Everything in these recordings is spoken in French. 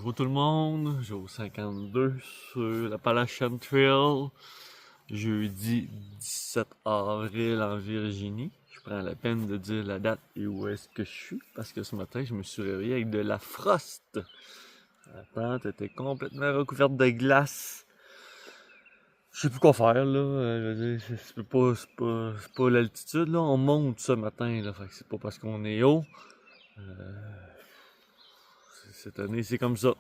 Bonjour tout le monde, jour 52 sur l'Appalachian Trail, jeudi 17 avril en Virginie. Je prends la peine de dire la date et où est-ce que je suis, parce que ce matin je me suis réveillé avec de la frost. La tente était complètement recouverte de glace. Je sais plus quoi faire là, je veux dire, c'est pas l'altitude là, on monte ce matin là, fait que c'est pas parce qu'on est haut. Cette année c'est comme ça.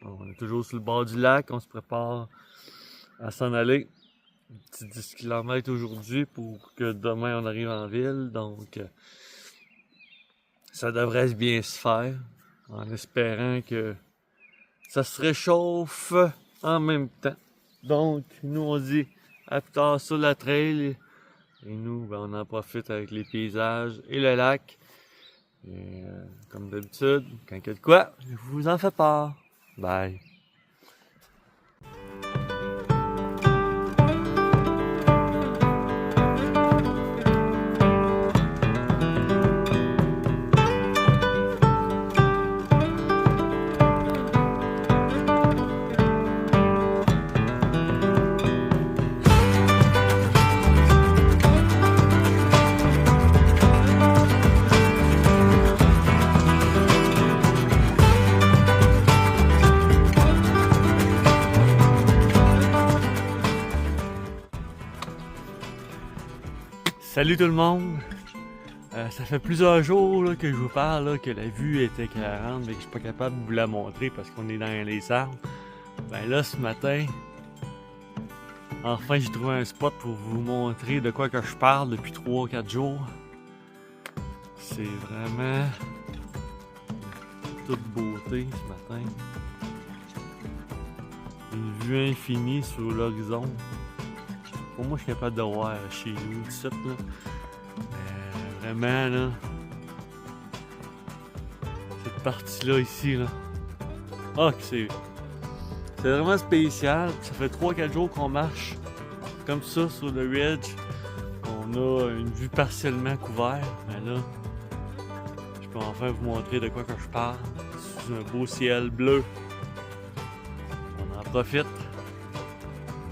On est toujours sur le bord du lac, on se prépare à s'en aller. Un petit 10 km aujourd'hui pour que demain on arrive en ville. Donc ça devrait bien se faire en espérant que ça se réchauffe en même temps. Donc nous on dit à plus tard sur la trail. Et nous ben, on en profite avec les paysages et le lac. Et comme d'habitude, quand il y a de quoi, je vous en fais part. Bye. Salut tout le monde! Ça fait plusieurs jours là, que je vous parle là, que la vue était 40 mais que je suis pas capable de vous la montrer parce qu'on est dans les arbres. Ben là ce matin, enfin j'ai trouvé un spot pour vous montrer de quoi que je parle depuis 3-4 jours. C'est vraiment toute beauté ce matin. Une vue infinie sur l'horizon. Pour moi, je suis capable de voir chez nous, tout ça, là. Vraiment, là. Cette partie-là, ici, là. Ah, c'est vraiment spécial. Ça fait 3-4 jours qu'on marche comme ça sur le ridge. On a une vue partiellement couverte. Mais là, je peux enfin vous montrer de quoi que je parle. Sous un beau ciel bleu. On en profite.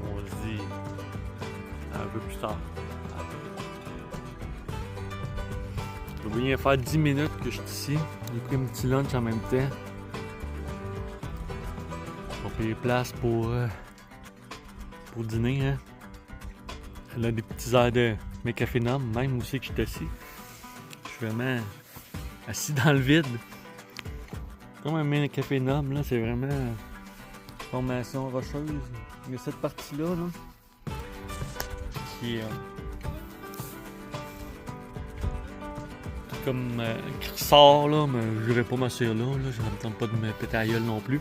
On se dit un peu plus tard. Je vais bien faire 10 minutes que je suis ici. J'ai pris un petit lunch en même temps. On paye les places pour dîner. Hein. Elle a des petits airs de mes cafénomes, même aussi que je suis assis. Je suis vraiment assis dans le vide. Comme un cafénome, là, c'est vraiment formation rocheuse. Il y a cette partie-là, là, qui est comme qui ressort là, mais je n'irai pas m'asseoir là, je ne me tente pas de me péter la gueule non plus.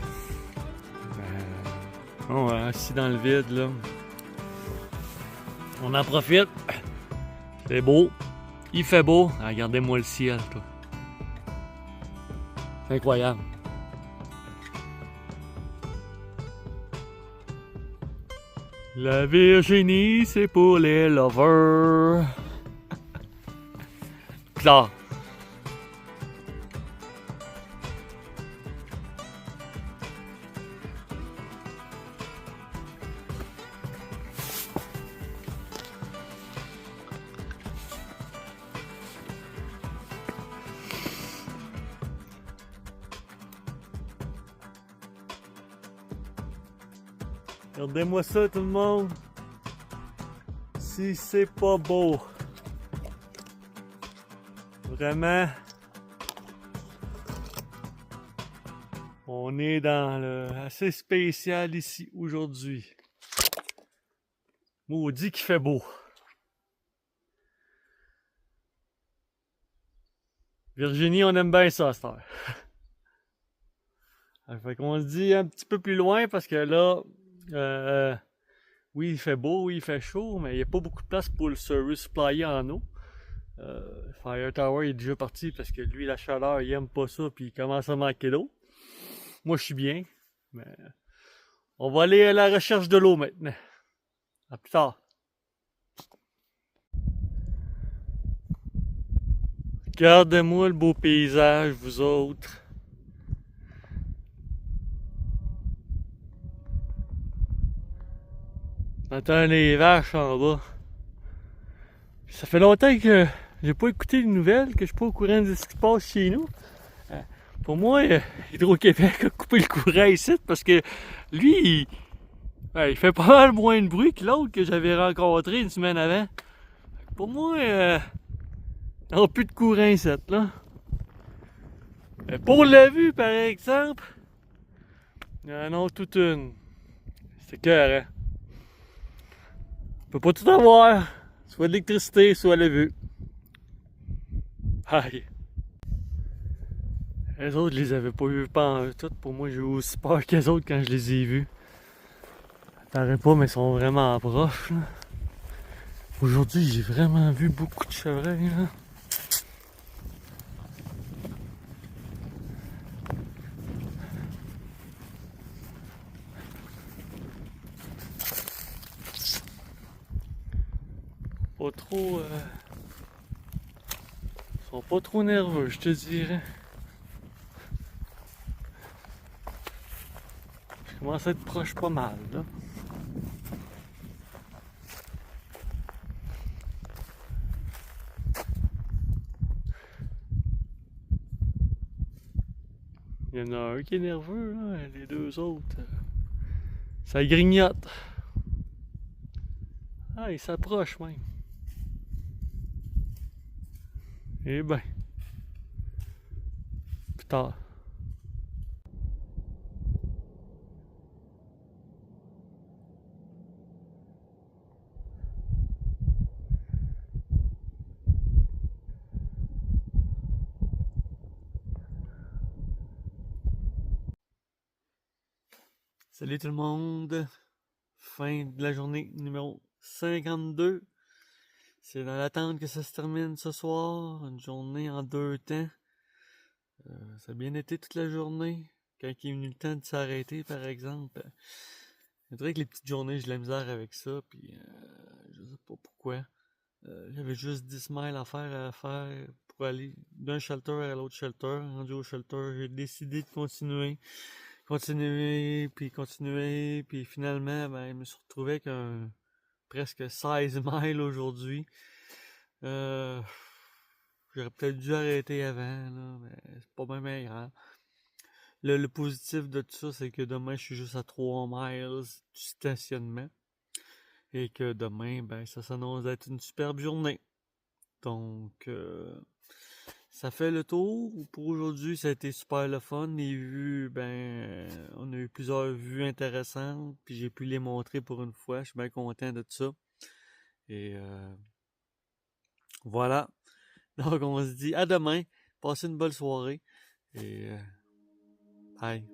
On est assis dans le vide là. On en profite. C'est beau. Il fait beau. Regardez-moi le ciel, toi. C'est incroyable. La Virginie, c'est pour les lovers. Claire. Regardez-moi ça tout le monde. Si c'est pas beau. Vraiment. On est dans le assez spécial ici aujourd'hui. Maudit qu'il fait beau. Virginie, on aime bien ça, cette heure. Fait qu'on se dit un petit peu plus loin parce que là, oui, il fait beau, oui, il fait chaud, mais il n'y a pas beaucoup de place pour se resupplyer en eau. Fire Tower est déjà parti parce que lui, la chaleur, il aime pas ça, puis il commence à manquer d'eau. Moi, je suis bien, mais on va aller à la recherche de l'eau maintenant. À plus tard. Regardez-moi le beau paysage, vous autres. J'entends les vaches en bas. Ça fait longtemps que j'ai pas écouté les nouvelles, que je suis pas au courant de ce qui se passe chez nous. Pour moi, Hydro-Québec a coupé le courant ici parce que lui, il fait pas mal moins de bruit que l'autre que j'avais rencontré une semaine avant. Pour moi, il n'y aura plus de courant ici, là. Mais pour la vue, par exemple, il y en a toute une. C'est clair, hein? On peut pas tout avoir. Soit l'électricité, soit la vue. Aïe. Les autres, je les avais pas vus pas en tout. Pour moi, j'ai eu aussi peur qu'les autres quand je les ai vus. Paraît pas, mais ils sont vraiment proches, là. Aujourd'hui, j'ai vraiment vu beaucoup de chevreuils, là. Pas trop... Ils sont pas trop nerveux, je te dirais. Je commence à être proche pas mal, là. Il y en a un qui est nerveux, là. Les deux autres, ça grignote. Ah, il s'approche même. Eh ben. Plus tard. Salut tout le monde. Fin de la journée numéro 52. C'est dans l'attente que ça se termine ce soir. Une journée en deux temps. Ça a bien été toute la journée. Quand il est venu le temps de s'arrêter, par exemple. C'est vrai que les petites journées, j'ai de la misère avec ça. Puis, je sais pas pourquoi. J'avais juste 10 miles à faire pour aller d'un shelter à l'autre shelter. Rendu au shelter, j'ai décidé de continuer, puis finalement, ben, je me suis retrouvé avec presque 16 miles aujourd'hui. J'aurais peut-être dû arrêter avant, là, mais c'est pas bien grave. Le positif de tout ça, c'est que demain, je suis juste à 3 miles du stationnement. Et que demain, ben, ça s'annonce d'être une superbe journée. Donc, ça fait le tour. Pour aujourd'hui, ça a été super le fun. Les vues, ben, on a eu plusieurs vues intéressantes. Puis j'ai pu les montrer pour une fois. Je suis bien content de tout ça. Et voilà. Donc, on se dit à demain. Passez une bonne soirée. Et bye.